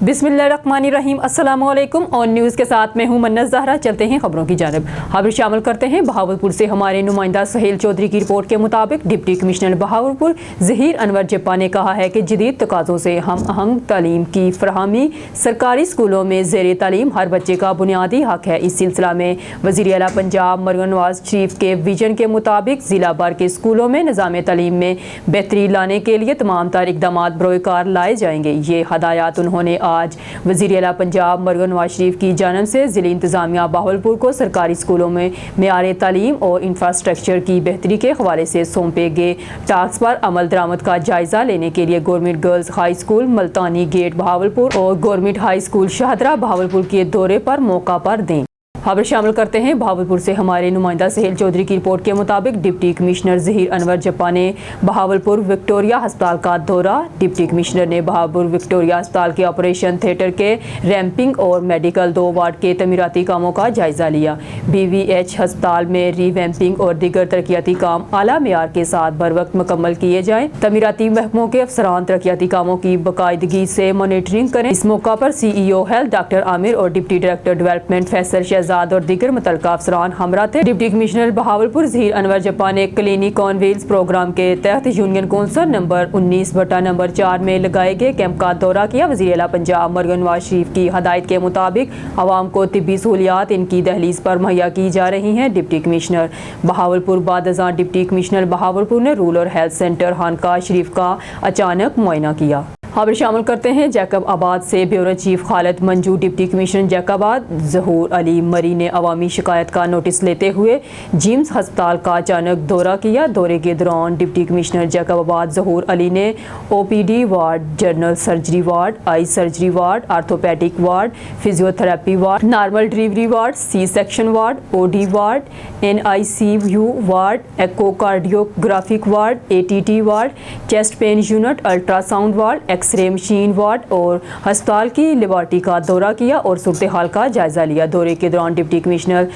बिस्मिल्लाहिर्रहमानिर्रहीम, अस्सलामुअलैकुम। और न्यूज़ के साथ मैं हूं मन्नत ज़हरा। चलते हैं खबरों की जानिब। खबर शामिल करते हैं। बहावलपुर से हमारे नुमाइंदा सहेल चौधरी की रिपोर्ट के मुताबिक डिप्टी कमिश्नर बहावलपुर ज़हीर अनवर जप्पा ने कहा है कि जदीद तकाज़ों से हम आहंग तालीम की फराहमी सरकारी स्कूलों में ज़ेर तालीम हर बच्चे का बुनियादी हक है। इस सिलसिला में वज़ीर आला पंजाब मरहम नवाज शरीफ के विजन के मुताबिक ज़िला भर के स्कूलों में निज़ाम तालीम में बेहतरी लाने के लिए तमाम तर इक़दामात बरोकार लाए जाएंगे। ये हदायत उन्होंने आज वज़ीर आला पंजाब मरहम नवाज शरीफ की जानिब से ज़िला इंतज़ामिया बहावलपुर को सरकारी स्कूलों में मेयार तालीम और इंफ्रास्ट्रक्चर की बेहतरी के हवाले से सौंपे गए टास्क पर अमल दरामद का जायज़ा लेने के लिए government girls high school Multani gate Bahawalpur और government high school Shahdara Bahawalpur के दौरे पर मौका पर दें। खबर शामिल करते हैं। बहावलपुर से हमारे नुमाइंदा सहेल चौधरी की रिपोर्ट के मुताबिक डिप्टी कमिश्नर ज़हीर अनवर जप्पा ने बहावलपुर विक्टोरिया अस्पताल का दौरा। डिप्टी कमिश्नर ने बहावलपुर विक्टोरिया अस्पताल के ऑपरेशन थिएटर के रैंपिंग और मेडिकल 2 वार्ड के तमीराती कामों का जायज़ा लिया। BVH अस्पताल में रीवैम्पिंग और दीगर तरक्याती काम आला मेयार के साथ बर वक्त मुकम्मल किए जाएँ। तमीराती महकमों के अफसरान तरक्याती कामों की बाकायदगी से मॉनिटरिंग करें। इस मौका पर CEO हेल्थ डॉक्टर आमिर और deputy director development Faisal Shahzad और दीगर मुतल्लिका अफसरान हमरा थे। डिप्टी कमिश्नर बहावलपुर ज़हीर अनवर जप्पा ने क्लिनिक ऑन व्हील्स प्रोग्राम के तहत यूनियन कौंसल नंबर 19/4 में लगाए गए कैंप का दौरा किया। वज़ीर आला पंजाब मरहम नवाज शरीफ की हदायत के मुताबिक आवाम को तिब्बी सहूलियात इनकी दहलीज पर मुहैया की जा रही हैं। डिप्टी कमिश्नर बहावलपुर बादज़ां डिप्टी कमिश्नर बहावलपुर ने rural health centre Khanqah Sharif का अचानक मुआयना किया। खबर शामिल करते हैं। जैकब आबाद से bureau chief Khalid Manju deputy commissioner Jacobabad Zahoor Ali Marri ने अवामी शिकायत का नोटिस लेते हुए जिम्स अस्पताल का अचानक दौरा किया। दौरे के दौरान डिप्टी कमिश्नर जैकबाद ज़हूर अली ने OPD ward, general surgery ward, eye surgery ward, orthopaedic ward, physiotherapy ward, normal delivery ward, C-सेक्शन ward, OD ward, NICU ward, echocardiographic ward, ATT ward, chest pain unit, ultrasound ward, x-ray machine ward और अस्पताल की laboratory का दौरा किया और सूरत हाल का जायज़ा लिया। दौरे के दौरान डिप्टी कमिश्नर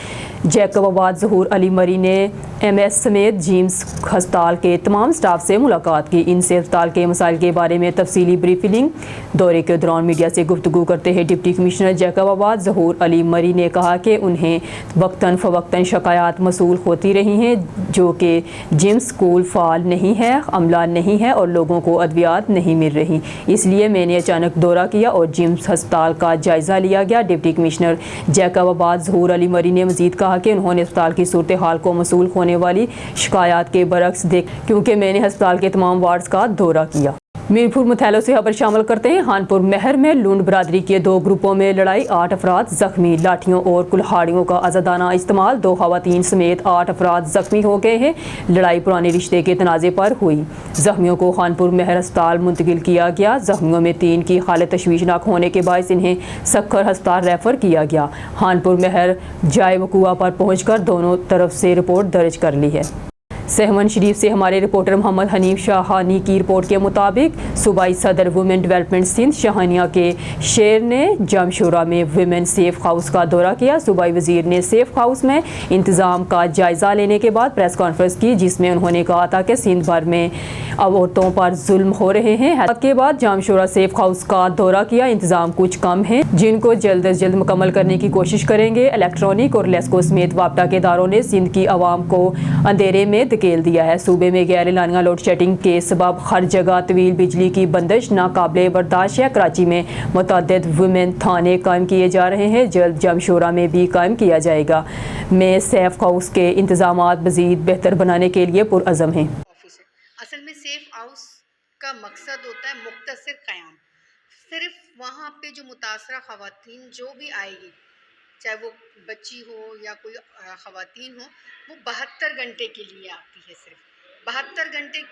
जैकबाद ज़हूर अली मरी ने MS समेत जिम्स अस्पताल के तमाम स्टाफ से मुलाकात की। इनसे अस्पताल के मसाइल के बारे में तफसीली ब्रीफिंग। दौरे के दौरान मीडिया से गुफ्तगू करते हुए डिप्टी कमिश्नर जैकबाद ज़हूर अली मरी ने कहा कि उन्हें वक्तन फ़वक्तन शिकायत मसूल होती रही हैं जो कि जिम्स स्कूल फाल नहीं है, अमला नहीं है और लोगों को अद्वियात नहीं मिल रही। इसलिए मैंने अचानक दौरा किया और जिम्स अस्पताल का जायज़ा लिया गया। डिप्टी कमिश्नर जैकबाद ज़हूर अली मरी ने मज़ीद कहा कि उन्होंने अस्पताल की सूरत हाल को मसूल होने वाली शिकायत के बरक्स क्योंकि मैंने अस्पताल के तमाम वार्ड्स का दौरा किया। मीरपुर मुथैलो से खबर शामिल करते हैं। खानपुर महर में लुंड बरादरी के 2 ग्रुपों में लड़ाई, 8 अफराद जख्मी। लाठियों और कुल्हाड़ियों का आज़ादाना इस्तेमाल, 2 खवातीन समेत 8 अफराद जख्मी हो गए हैं। लड़ाई पुराने रिश्ते के तनाज़े पर हुई। जख्मियों को खानपुर महर अस्पताल मुंतकिल किया गया। जख्मियों में 3 की हालत तशवीशनाक होने के बायस इन्हें सक्खर अस्पताल रेफर किया गया। खानपुर महर जाए वक़ूआ पर पहुँचकर दोनों तरफ से रिपोर्ट दर्ज कर ली है। सहमन शरीफ से हमारे रिपोर्टर मोहम्मद हनीफ शाहानी की रिपोर्ट के मुताबिक सूबाई सदर वुमेन डेवलपमेंट सिंध शाहानिया के शेर ने जमशोरा में वुमेन सेफ हाउस का दौरा किया। सूबाई वजीर ने सेफ हाउस में इंतज़ाम का जायज़ा लेने के बाद प्रेस कॉन्फ्रेंस की जिसमें उन्होंने कहा था कि सिंध भर में अब औरतों पर जुल्म हो रहे हैं। के बाद जमशोरा सेफ हाउस का दौरा किया। इंतज़ाम कुछ कम हैं जिनको जल्द अज जल्द मुकम्मल करने की कोशिश करेंगे। इलेक्ट्रॉनिक और लेस्को समेत वापटा के इदारों ने सिंध की आवाम को अंधेरे में धकेल दिया है। सूबे में गैर एलानिया लोड शेडिंग के सबब हर जगह तवील बिजली की बंदिश नाकाबिले बर्दाश्त है। कराची में मुतअद्दिद वुमेन थाने कायम किए जा रहे हैं, जल्द जमशोरा में भी कायम किया जाएगा। में सेफ हाउस के इंतजामात मज़ीद बेहतर बनाने के लिए पुरअज़म हैं। असल में सेफ हाउस का मकसद होता है मुख्तसर क़याम। सिर्फ वहाँ पे जो मुतासरा ख़वातीन जो भी आएगी, चाहे वो बच्ची हो या कोई ख़वातीन हो, वो 72 घंटे के लिए आती है। सिर्फ 72 घंटे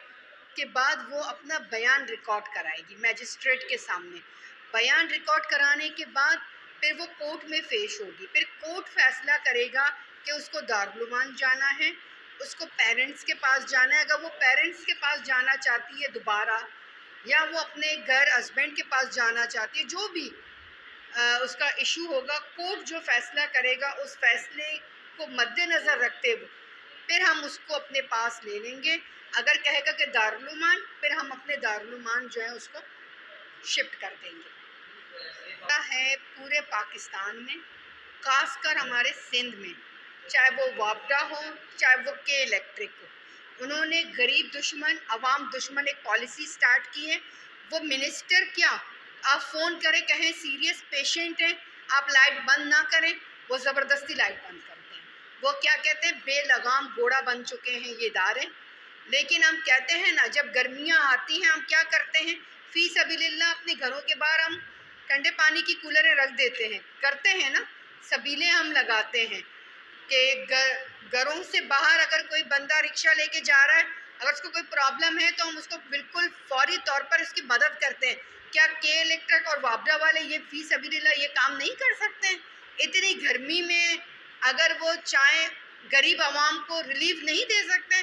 के बाद वो अपना बयान रिकॉर्ड कराएगी मैजिस्ट्रेट के सामने। बयान रिकॉर्ड कराने के बाद फिर वो कोर्ट में पेश होगी। फिर कोर्ट फैसला करेगा कि उसको दारुल-उलूम जाना है, उसको पेरेंट्स के पास जाना है। अगर वो पेरेंट्स के पास जाना चाहती है दोबारा, या वो अपने घर हस्बैंड के पास जाना चाहती है, जो भी उसका इशू होगा, कोर्ट जो फैसला करेगा उस फैसले को मद्देनज़र रखते हुए फिर हम उसको अपने पास ले लेंगे। अगर कहेगा कि दारुल-उलूम, फिर हम अपने दारुल-उलूम जो है उसको शिफ्ट कर देंगे। है पूरे पाकिस्तान में, खासकर हमारे सिंध में, चाहे वो वापडा हो चाहे वो के इलेक्ट्रिक हो। उन्होंने गरीब दुश्मन अवाम दुश्मन एक पॉलिसी स्टार्ट की है। वो मिनिस्टर क्या, आप फ़ोन करें कहें सीरियस पेशेंट हैं आप लाइट बंद ना करें, वो ज़बरदस्ती लाइट बंद करते हैं। वो क्या कहते हैं, बेलगाम घोड़ा बन चुके हैं ये इदारे। लेकिन हम कहते हैं ना, जब गर्मियाँ आती हैं हम क्या करते हैं, फ़ी सबीलिल्लाह अपने घरों के बाहर हम ठंडे पानी की कूलरें रख देते हैं, करते हैं ना, सबीलें हम लगाते हैं कि घरों से बाहर अगर कोई बंदा रिक्शा लेके जा रहा है, अगर उसको कोई प्रॉब्लम है तो हम उसको बिल्कुल फौरी तौर पर उसकी मदद करते हैं। क्या के इलेक्ट्रिक और वापडा वाले ये फ़ी सबीलिल्लाह ये काम नहीं कर सकते हैं? इतनी गर्मी में अगर वो चाहे गरीब आवाम को रिलीफ नहीं दे सकते?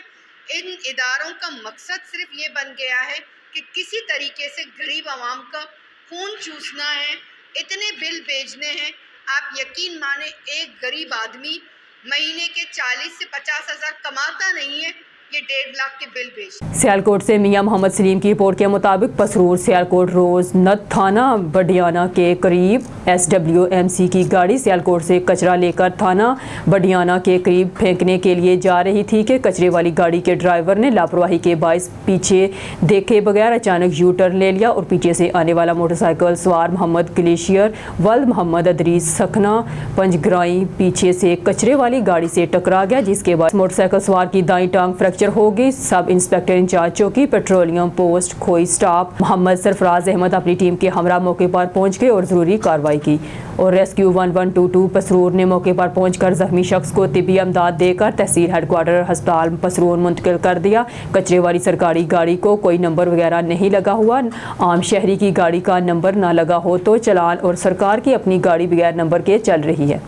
इन इदारों का मकसद सिर्फ ये बन गया है कि किसी तरीके से गरीब आवाम का खून चूसना है, इतने बिल भेजने हैं। आप यकीन माने एक गरीब आदमी महीने के 40 से 50 हज़ार कमाता नहीं है, ये 1.5 लाख के बिल भेज। सियालकोट से मियां मोहम्मद सलीम की रिपोर्ट के मुताबिक पसरूर सियालकोट रोज नद थाना बडियाना के करीब SWMC की गाड़ी सियालकोट से कचरा लेकर थाना बडियाना के करीब फेंकने के लिए जा रही थी कि कचरे वाली गाड़ी के ड्राइवर ने लापरवाही के बायस पीछे देखे बगैर अचानक यू टर्न ले लिया और पीछे से आने वाला मोटरसाइकिल सवार मोहम्मद ग्लेशियर वल्द मोहम्मद अदरीस सखना पंजग्राई पीछे से कचरे वाली गाड़ी से टकरा गया, जिसके बाद मोटरसाइकिल सवार की दाईं टांग फ्रैक्चर हो गई। सब इंस्पेक्टर इंचार्ज चौकी पेट्रोलियम पोस्ट खोई स्टाफ मोहम्मद सरफराज अहमद अपनी टीम के हमरा मौके पर पहुंच गए और जरूरी कार्रवाई की और रेस्क्यू 1122 पसरूर ने मौके पर पहुंचकर जख्मी शख्स को तिब्बी अमदाद देकर तहसील हेडक्वार्टर अस्पताल पसरूर मुंतकिल कर दिया। कचरे वाली सरकारी गाड़ी को कोई नंबर वगैरह नहीं लगा हुआ। आम शहरी की गाड़ी का नंबर ना लगा हो तो चलान और सरकार की अपनी गाड़ी बगैर नंबर के चल रही है।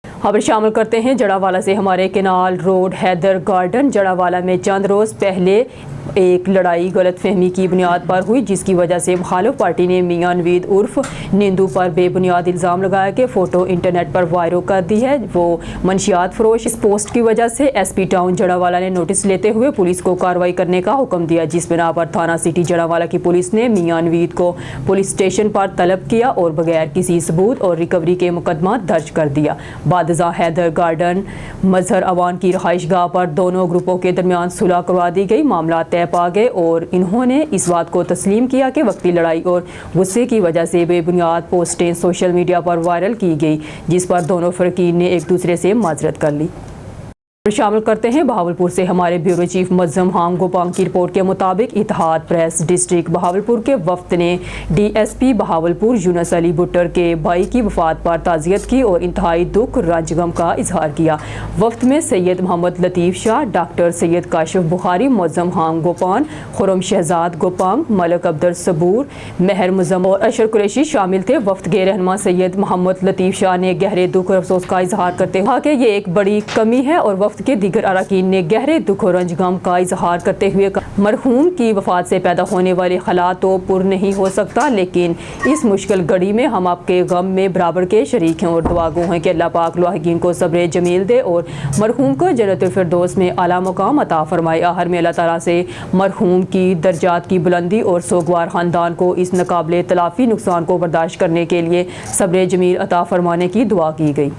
खबर शामिल करते हैं जड़ावाला से। हमारे canal road Haider garden Jaranwala में चंद रोज़ पहले एक लड़ाई गलत फहमी की बुनियाद पर हुई, जिसकी वजह से मुखालिफ पार्टी ने मियां नवीद उर्फ निंदू पर बेबुनियाद इल्ज़ाम लगाया कि फ़ोटो इंटरनेट पर वायरल कर दी है वो मंशियात फरोश। इस पोस्ट की वजह से SP टाउन जड़ावाला ने नोटिस लेते हुए पुलिस को कार्रवाई करने का हुक्म दिया, जिस बिना पर थाना सिटी जड़ावाला की पुलिस ने मियां नवीद को पुलिस स्टेशन पर तलब किया और बगैर किसी सबूत और रिकवरी के मुकदमा दर्ज कर दिया। बादशाह हैदर गार्डन मजहर अवान की रहाइश गाह पर दोनों ग्रुपों के दरमियान सुलह करवा दी गई। मामला तय पा गए और इन्होंने इस बात को तस्लीम किया कि वक्ती लड़ाई और गुस्से की वजह से बेबुनियाद पोस्टें सोशल मीडिया पर वायरल की गई, जिस पर दोनों फरीकीन ने एक दूसरे से माजरत कर ली। शामिल करते हैं बहावलपुर से। हमारे bureau chief Muazzam Hong Gopang की रिपोर्ट के मुताबिक इत्तेहाद प्रेस डिस्ट्रिक्ट बहावलपुर के वफ्द ने DSP बहावलपुर यूनुस अली भुट्टर के भाई की वफात पर ताज़ियत की और इंतहाई दुख रंज गम का इजहार किया। वफ्द में सैयद मोहम्मद लतीफ़ शाह, डॉक्टर सैयद काशिफ बुखारी, मुअज्जम हांग गोपान, खुरम शहजाद गोपांग, मलक अब्दुल सबूर, मेहर मुज़म और अशर कुरैशी शामिल थे। वफ्द के रहनुमा सैयद मोहम्मद लतीफ़ शाह ने गहरे दुख और अफसोस का इजहार करते हुए कहा कि ये एक बड़ी कमी है और वफ्द के दीगर अरकान ने गहरे दुख और रंज गम का इजहार करते हुए मरहूम की वफात से पैदा होने वाले हालात तो पुर नहीं हो सकता, लेकिन इस मुश्किल घड़ी में हम आपके गम में बराबर के शरीक हैं और दुआगो हैं कि अल्लाह पाक लाहिकीन को सब्र जमील दे और मरहूम को जन्नतुल फिरदौस में आला मुकाम अता फरमाए। आहर में अल्लाह ताला से मरहूम की दर्जात की बुलंदी और सोगवार ख़ानदान को इस नाकाबिले तलाफ़ी नुकसान को बर्दाश्त करने के लिए सब्र जमील अता फरमाने की दुआ की गई।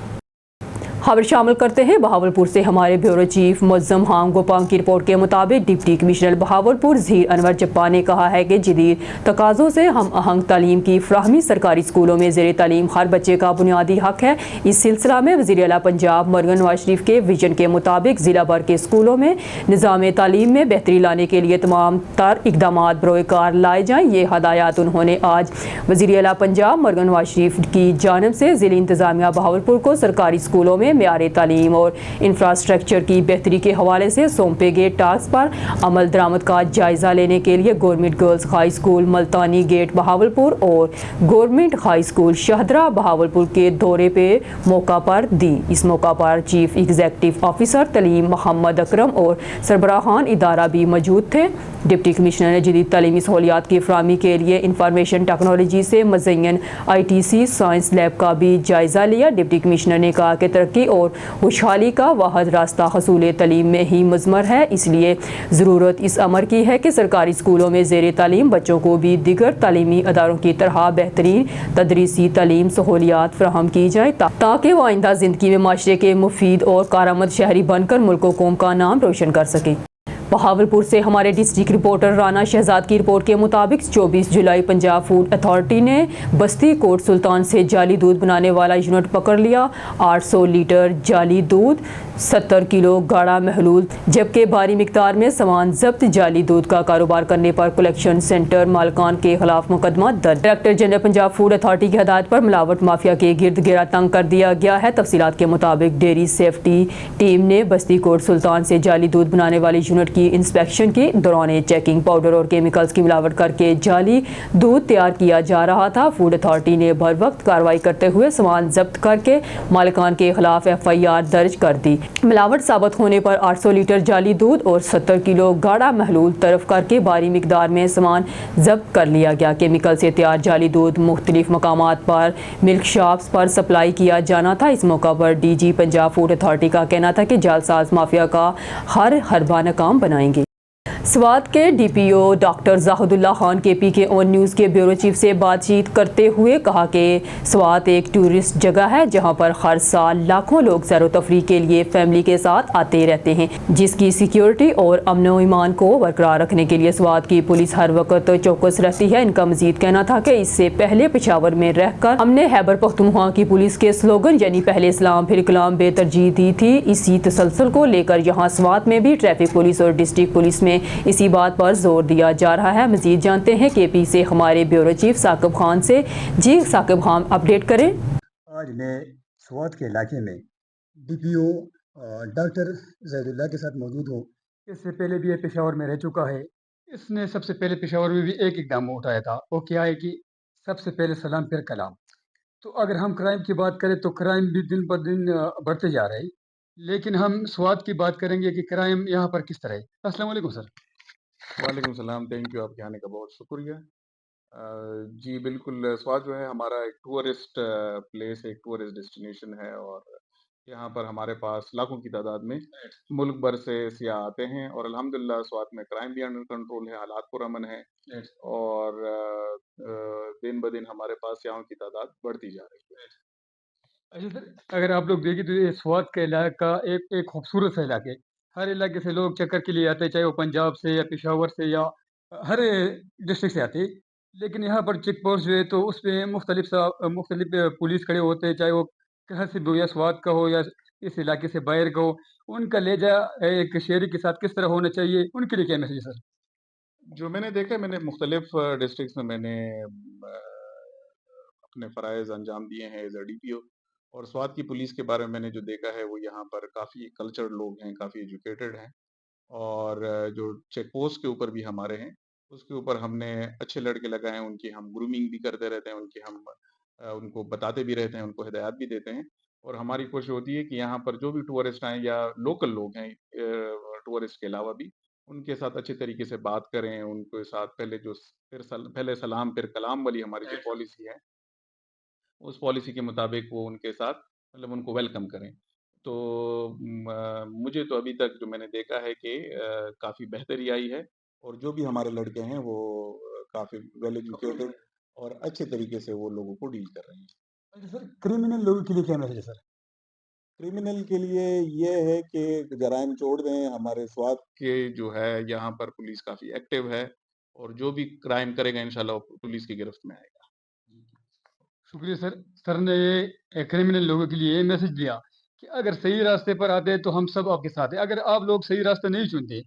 खबर शामिल करते हैं बहावलपुर से। हमारे bureau chief Muazzam Hong Gopang की रिपोर्ट के मुताबिक डिप्टी कमिश्नर बहावलपुर ज़हीर अनवर जप्पा ने कहा है कि जदीद तकाज़ों से हम आहंग तालीम की फ्राहमी सरकारी स्कूलों में ज़ेर तालीम हर बच्चे का बुनियादी हक है। इस सिलसिला में वज़ीर आला पंजाब मरगन नवाज शरीफ के विजन के मुताबिक ज़िला भर के स्कूलों में निज़ाम तालीम में बेहतरी लाने के लिए तमाम तर इक़दाम बरोकार लाए जाएँ। ये हदायत उन्होंने आज वज़ीर आला पंजाब मरगन नवाज शरीफ की जानिब से ज़िला इंतज़ामिया बहावलपुर को सरकारी स्कूलों में मेयारे तालीम और इंफ्रास्ट्रक्चर की बेहतरी के हवाले से सौंपे गए टास्क पर अमल दरामद का जायजा लेने के लिए government girls high school Multani gate Bahawalpur और government high school Shahdara Bahawalpur के दौरे पे मौका पर दी। इस मौका पर चीफ एग्जीक्यूटिव ऑफिसर तलीम मोहम्मद अकरम और सरबराहान इदारा भी मौजूद थे। डिप्टी कमिश्नर ने जदीद तालीमी सहूलियात की फराहमी के लिए इंफॉर्मेशन टेक्नोलॉजी से मुज़य्यन ITC साइंस लैब का भी जायजा लिया। डिप्टी कमिश्नर ने कहा कि तरक्की اور خوشحالی کا واحد راستہ حصول تعلیم میں ہی مضمر ہے، اس لیے ضرورت اس امر کی ہے کہ سرکاری اسکولوں میں زیر تعلیم بچوں کو بھی دیگر تعلیمی اداروں کی طرح بہترین تدریسی تعلیم سہولیات فراہم کی جائیں تاکہ وہ آئندہ زندگی میں معاشرے کے مفید اور کارآمد شہری بن کر ملک و قوم کا نام روشن کر سکیں۔ بہاولپور سے ہمارے ڈسٹرکٹ رپورٹر رانا شہزاد کی رپورٹ کے مطابق 24 جولائی پنجاب فوڈ اتھارٹی نے بستی کوٹ سلطان سے جعلی دودھ بنانے والا یونٹ پکڑ لیا۔ 800 لیٹر جعلی دودھ، 70 کلو گاڑھا محلول جبکہ بھاری مقدار میں سامان ضبط۔ جعلی دودھ کا کاروبار کرنے پر کلیکشن سینٹر مالکان کے خلاف مقدمہ درج۔ Director general Punjab food authority کی ہدایت پر ملاوٹ مافیا کے گرد گھیرا تنگ کر دیا گیا ہے۔ تفصیلات کے مطابق ڈیری سیفٹی ٹیم نے بستی کوٹ سلطان سے جعلی دودھ بنانے والے یونٹ کی انسپیکشن کی دوران چیکنگ پاؤڈر اور کیمیکلز کی ملاوٹ کر کے جعلی دودھ تیار کیا جا رہا تھا۔ فوڈ اتھارٹی نے بر وقت کارروائی کرتے ہوئے سامان ضبط کر کے مالکان کے خلاف FIR درج کر دی۔ ملاوٹ ثابت ہونے پر 800 لیٹر جعلی دودھ اور 70 کلو گاڑھا محلول طرف کر کے بھاری مقدار میں سامان ضبط کر لیا گیا۔ کیمیکل سے تیار جعلی دودھ مختلف مقامات پر ملک شاپس پر سپلائی کیا جانا تھا۔ اس موقع پر DG پنجاب فوڈ اتھارٹی کا کہنا تھا کہ جعلساز مافیا کا ہر حربہ ناکام بنائیں گے۔ سوات کے DPO ڈاکٹر زاہد اللہ خان KP کے اون نیوز کے بیورو چیف سے بات چیت کرتے ہوئے کہا کہ سوات ایک ٹورسٹ جگہ ہے جہاں پر ہر سال لاکھوں لوگ سیر و تفریح کے لیے فیملی کے ساتھ آتے رہتے ہیں، جس کی سیکیورٹی اور امن و ایمان کو برقرار رکھنے کے لیے سوات کی پولیس ہر وقت چوکس رہتی ہے۔ ان کا مزید کہنا تھا کہ اس سے پہلے پشاور میں رہ کر ہم نے خیبر پختونخوا کی پولیس کے سلوگن یعنی پہلے اسلام پھر کلام بے ترجیح دی تھی۔ اسی تسلسل کو لے کر یہاں سوات میں بھی ٹریفک پولیس اور ڈسٹرکٹ پولیس میں اسی بات پر زور دیا جا رہا ہے۔ مزید جانتے ہیں KP سے ہمارے بیورو چیف ثاقب خان سے۔ جی ثاقب خان، اپڈیٹ کریں۔ آج میں سوات کے علاقے میں DPO ڈاکٹر زید اللہ کے ساتھ موجود ہوں۔ اس سے پہلے بھی یہ پشاور میں رہ چکا ہے۔ اس نے سب سے پہلے پشاور میں بھی ایک اقدام اٹھایا تھا، وہ کیا ہے کہ سب سے پہلے سلام پھر کلام۔ تو اگر ہم کرائم کی بات کریں تو کرائم بھی دن پر دن بڑھتے جا رہے ہیں، لیکن ہم سوات کی بات کریں گے کہ کرائم یہاں پر کس طرح ہے۔ السلام علیکم سر۔ وعلیکم السلام، تھینک یو، آپ کے آنے کا بہت شکریہ۔ جی بالکل، سوات جو ہے ہمارا ایک ٹورسٹ پلیس، ایک ٹورسٹ ڈیسٹینیشن ہے، اور یہاں پر ہمارے پاس لاکھوں کی تعداد میں ملک بھر سے سیاح آتے ہیں، اور الحمدللہ سوات میں کرائم بھی انڈر کنٹرول ہے، حالات پرامن ہے، اور دن بدن ہمارے پاس سیاحوں کی تعداد بڑھتی جا رہی ہے۔ اچھا سر، اگر آپ لوگ دیکھیں تو یہ سوات کا علاقہ ایک خوبصورت سا علاقہ ہے۔ ہر علاقے سے لوگ چکر کے لیے آتے ہیں، چاہے وہ پنجاب سے یا پشاور سے یا ہر ڈسٹرکٹ سے آتے ہیں، لیکن یہاں پر چیک پوسٹ جو ہے تو اس پہ مختلف پولیس کھڑے ہوتے ہیں، چاہے وہ کہاں سے بھی ہو، یا سوات کا ہو یا اس علاقے سے باہر کا ہو۔ ان کا لہجہ ایک شہری کے ساتھ کس طرح ہونا چاہیے، ان کے لیے کیا میسج ہے سر؟ جو میں نے دیکھا، میں نے مختلف ڈسٹرکٹس میں میں نے اپنے فرائض انجام دیے ہیں ایز اے DPO، اور سوات کی پولیس کے بارے میں میں نے جو دیکھا ہے وہ یہاں پر کافی کلچرڈ لوگ ہیں، کافی ایجوکیٹڈ ہیں، اور جو چیک پوسٹ کے اوپر بھی ہمارے ہیں اس کے اوپر ہم نے اچھے لڑکے لگائے ہیں، ان کی ہم گرومنگ بھی کرتے رہتے ہیں، ان کو بتاتے بھی رہتے ہیں، ان کو ہدایات بھی دیتے ہیں، اور ہماری کوشش ہوتی ہے کہ یہاں پر جو بھی ٹورسٹ آئیں یا لوکل لوگ ہیں ٹورسٹ کے علاوہ بھی، ان کے ساتھ اچھے طریقے سے بات کریں، ان کے ساتھ پہلے سلام پھر کلام والی ہماری جو پالیسی ہے، اس پالیسی کے مطابق وہ ان کے ساتھ مطلب ان کو ویلکم کریں۔ تو مجھے تو ابھی تک جو میں نے دیکھا ہے کہ کافی بہتری آئی ہے، اور جو بھی ہمارے لڑکے ہیں وہ کافی ویل ایجوکیٹڈ اور اچھے طریقے سے وہ لوگوں کو ڈیل کر رہے ہیں۔ اچھا سر، کرمنل لوگوں کے لیے کیا میسج ہے سر؟ کرمنل کے لیے یہ ہے کہ جرائم چھوڑ دیں۔ ہمارے سوات کے جو ہے یہاں پر پولیس کافی ایکٹیو ہے، اور جو بھی کرائم کرے گا انشاءاللہ پولیس کی گرفت میں آئے گا۔ شکریہ سر۔ سر نے یہ کرمنل لوگوں کے لیے یہ میسج دیا کہ اگر صحیح راستے پر آتے ہیں تو ہم سب آپ کے ساتھ ہیں، اگر آپ لوگ صحیح راستہ نہیں چنتے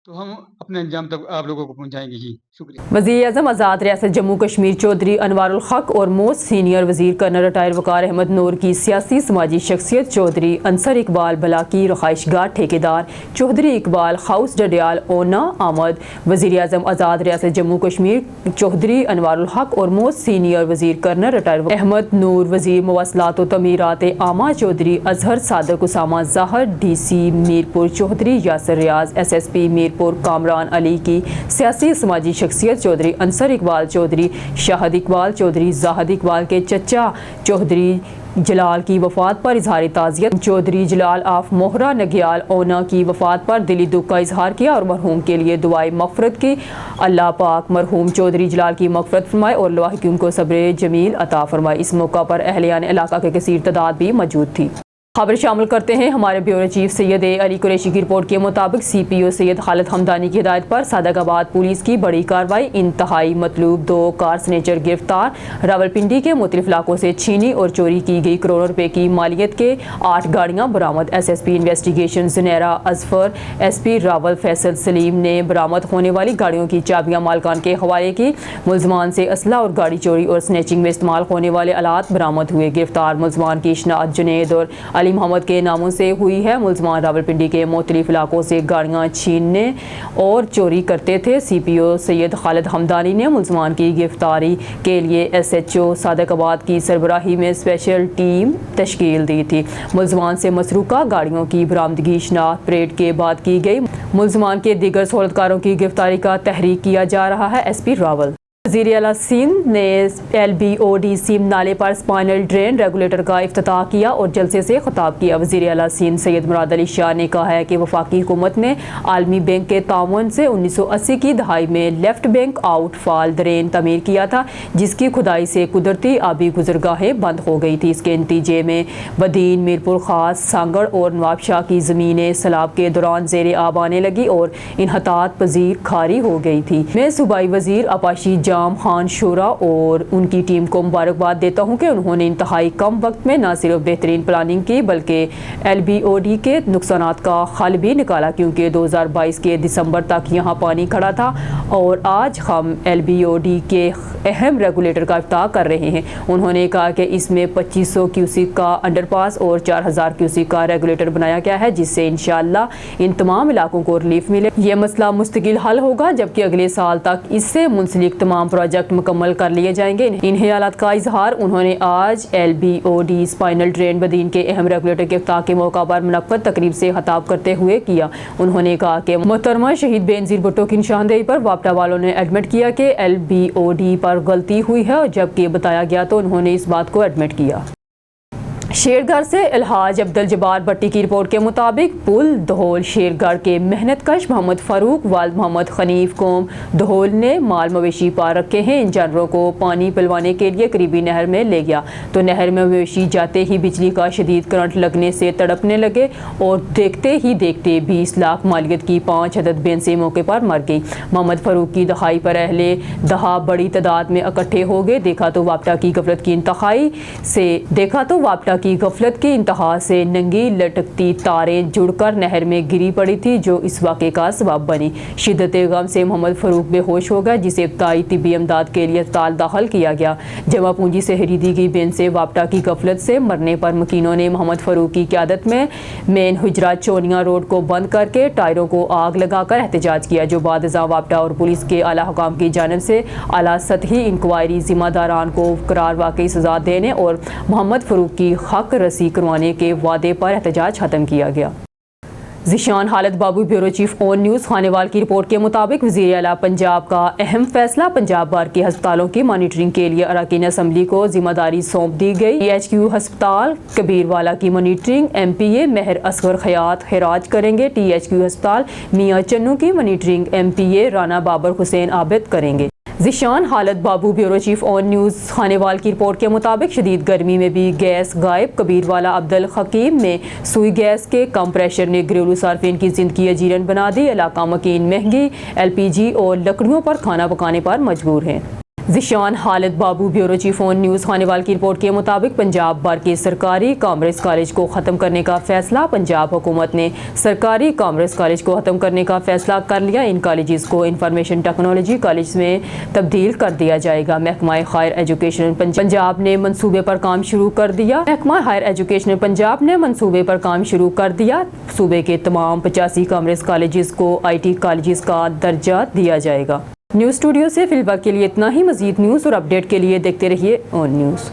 تو ہم اپنے انجام تک آپ لوگوں کو پہنچائیں گے۔ جی شکریہ۔ وزیر اعظم آزاد ریاست جموں کشمیر چودھری انوار الحق اور موسٹ سینئر وزیر کرنل ریٹائر وقار احمد نور کی سیاسی سماجی شخصیت چودھری انصر اقبال بلا کی رہائش گاہ ٹھیکیدار چودھری اقبال ہاؤس ڈڈیال اونا آمد۔ وزیر اعظم آزاد ریاست جموں کشمیر چودھری انوار الحق اور موسٹ سینئر وزیر کرنل ریٹائر احمد نور، وزیر مواصلات و تعمیرات عامہ چودھری اظہر صادق اسامہ ظاہر، DC میرپور چودھری یاسر ریاض، SSP میرپور کامران علی کی سیاسی سماجی شخصیت چودھری انصر اقبال چودھری شاہد اقبال چودھری زاہد اقبال کے چچا چودھری جلال کی وفات پر اظہار تعزیت۔ چودھری جلال آف موہرا نگیال اونا کی وفات پر دلی دکھ کا اظہار کیا اور مرحوم کے لیے دعائے مغفرت کی۔ اللہ پاک مرحوم چودھری جلال کی مغفرت فرمائے اور لاحقین کو صبر جمیل عطا فرمائے۔ اس موقع پر اہلیان علاقہ کے کثیر تعداد بھی موجود تھی۔ خبر شامل کرتے ہیں ہمارے بیورو چیف سید علی قریشی کی رپورٹ کے مطابق سی پی او سید خالد حمدانی کی ہدایت پر صادق آباد پولیس کی بڑی کارروائی، انتہائی مطلوب 2 کار سنیچر گرفتار، راولپنڈی کے مختلف علاقوں سے چھینی اور چوری کی گئی کروڑوں روپے کی مالیت کے 8 گاڑیاں برآمد۔ S S P investigation Zunaira Azfar, S P Rawal Faisal Saleem نے برآمد ہونے والی گاڑیوں کی چابیاں مالکان کے حوالے کی۔ ملزمان سے اسلحہ اور گاڑی چوری اور سنیچنگ میں استعمال ہونے والے آلات برآمد ہوئے۔ گرفتار ملزمان کی شناخت جنید اور علی محمد کے ناموں سے ہوئی ہے۔ ملزمان راولپنڈی کے مختلف علاقوں سے گاڑیاں چھیننے اور چوری کرتے تھے۔ سی پی او سید خالد حمدانی نے ملزمان کی گرفتاری کے لیے ایس ایچ او صادق آباد کی سربراہی میں اسپیشل ٹیم تشکیل دی تھی۔ ملزمان سے مسروقہ گاڑیوں کی برآمدگی شناخت پریڈ کے بعد کی گئی۔ ملزمان کے دیگر سہولتکاروں کی گرفتاری کا تحریک کیا جا رہا ہے۔ ایس پی راول وزیر اعلیٰ سندھ نے L B O D same نالے پر اسپائنل ڈرین ریگولیٹر کا افتتاح کیا اور جلسے سے خطاب کیا۔ وزیر اعلیٰ سندھ سید مراد علی شاہ نے کہا ہے کہ وفاقی حکومت نے عالمی بینک کے تعاون سے 1980 کی دہائی میں لیفٹ بینک آؤٹ فال ڈرین تعمیر کیا تھا، جس کی کھدائی سے قدرتی آبی گزرگاہیں بند ہو گئی تھی۔ اس کے نتیجے میں بدین، میرپور خاص، سانگڑ اور نواب شاہ کی زمینیں سیلاب کے دوران زیر آب آنے لگی اور انحطاط پذیر کھاری ہو گئی تھی۔ میں صوبائی وزیر آپاشی جام خان شورا اور ان کی ٹیم کو مبارکباد دیتا ہوں کہ انہوں نے انتہائی کم وقت میں نہ صرف بہترین پلاننگ کی بلکہ ایل بی او ڈی کے نقصانات کا حل بھی نکالا، کیونکہ 2022 کے دسمبر تک یہاں پانی کھڑا تھا اور آج ہم ایل بی او ڈی کے اہم ریگولیٹر کا افتتاح کر رہے ہیں۔ انہوں نے کہا کہ اس میں 2500 کیوسک کا انڈر پاس اور 4000 کیوسک کا ریگولیٹر بنایا گیا ہے، جس سے انشاءاللہ ان تمام علاقوں کو ریلیف ملے۔ یہ مسئلہ مستقل حل ہوگا، جبکہ اگلے سال تک اس سے منسلک تمام پروجیکٹ مکمل کر لیے جائیں گے۔ ان خیالات کا اظہار انہوں نے آج L B O D spinal drain Badin کے اہم ریگولیٹر کے افتتاح کے موقع پر منعقد تقریب سے خطاب کرتے ہوئے کیا۔ انہوں نے کہا کہ محترمہ شہید بینظیر بھٹو کی نشاندہی پر وابٹہ والوں نے ایڈمٹ کیا کہ ایل بی او ڈی پر غلطی ہوئی ہے، اور جب یہ بتایا گیا تو انہوں نے اس بات کو ایڈمٹ کیا۔ شیرگھر سے الحاج عبدالجبار بھٹی کی رپورٹ کے مطابق پل دہول شیرگھر کے محنت کش محمد فاروق والد محمد حنیف قوم دہول نے مال مویشی پار رکھے ہیں۔ ان جانوروں کو پانی پلوانے کے لیے قریبی نہر میں لے گیا تو نہر میں مویشی جاتے ہی بجلی کا شدید کرنٹ لگنے سے تڑپنے لگے اور دیکھتے ہی دیکھتے 20 لاکھ مالیت کی 5 عدد بھینسیں موقع پر مر گئی۔ محمد فاروق کی دہائی پر اہل دہا بڑی تعداد میں اکٹھے ہو گئے۔ دیکھا تو وابٹہ کی غفلت کی انتہا سے ننگی لٹکتی تاریں جڑ کر نہر میں گری پڑی تھی، جو اس واقعے کا سبب بنی۔ شدت غم سے محمد فاروق بے ہوش ہو گیا، جسے ابتدائی طبی امداد کے لیے اسپتال داخل کیا گیا۔ جمع پونجی سے خریدی گئی بین سے وابٹہ کی غفلت سے مرنے پر مکینوں نے محمد فاروق کی قیادت میں مین حجرہ چونیا روڈ کو بند کر کے ٹائروں کو آگ لگا کر احتجاج کیا، جو بعد ازاں وابٹہ اور پولیس کے اعلیٰ حکام کی جانب سے اعلیٰ سطحی انکوائری ذمہ داران کو قرار واقعی سزا دینے اور محمد فاروق کی حق رسی کروانے کے وعدے پر احتجاج ختم کیا گیا۔ ذیشان خالد بابو، بیورو چیف اون نیوز۔ خانیوال کی رپورٹ کے مطابق وزیر اعلیٰ پنجاب کا اہم فیصلہ، پنجاب بھر کے ہسپتالوں کی مانیٹرنگ کے لیے اراکین اسمبلی کو ذمہ داری سونپ دی گئی۔ ٹی ایچ کیو ہسپتال کبیر والا کی مانیٹرنگ ایم پی اے مہر اصغر خیاط خراج کریں گے۔ ٹی ایچ کیو ہسپتال میاں چنو کی مانیٹرنگ ایم پی اے رانا بابر حسین عابد کریں گے۔ ذیشان خالد بابو، بیورو چیف اون نیوز۔ خانیوال کی رپورٹ کے مطابق شدید گرمی میں بھی گیس غائب، کبیر والا عبد الحکیم میں سوئی گیس کے کم پریشر نے گھریلو صارفین کی زندگی اجیرن بنا دی۔ علاقہ مکین مہنگی ایل پی جی اور لکڑیوں پر کھانا پکانے پر مجبور ہیں۔ ذیشان خالد بابو، بیورو چیف اون نیوز۔ خانیوال کی رپورٹ کے مطابق پنجاب بھر کے سرکاری کامرس کالج کو ختم کرنے کا فیصلہ، پنجاب حکومت نے سرکاری کامرس کالج کو ختم کرنے کا فیصلہ کر لیا۔ ان کالجز کو انفارمیشن ٹیکنالوجی کالج میں تبدیل کر دیا جائے گا۔ محکمہ ہائر ایجوکیشن پنجاب نے منصوبے پر کام شروع کر دیا۔ محکمہ ہائر ایجوکیشن پنجاب نے منصوبے پر کام شروع کر دیا۔ صوبے کے تمام 85 کامرس کالجز کو آئی ٹی کالجز کا درجہ دیا جائے گا۔ نیوز اسٹوڈیو سے فی الوقت کے لیے اتنا ہی۔ مزید نیوز اور اپڈیٹ کے لیے دیکھتے رہیے اون نیوز۔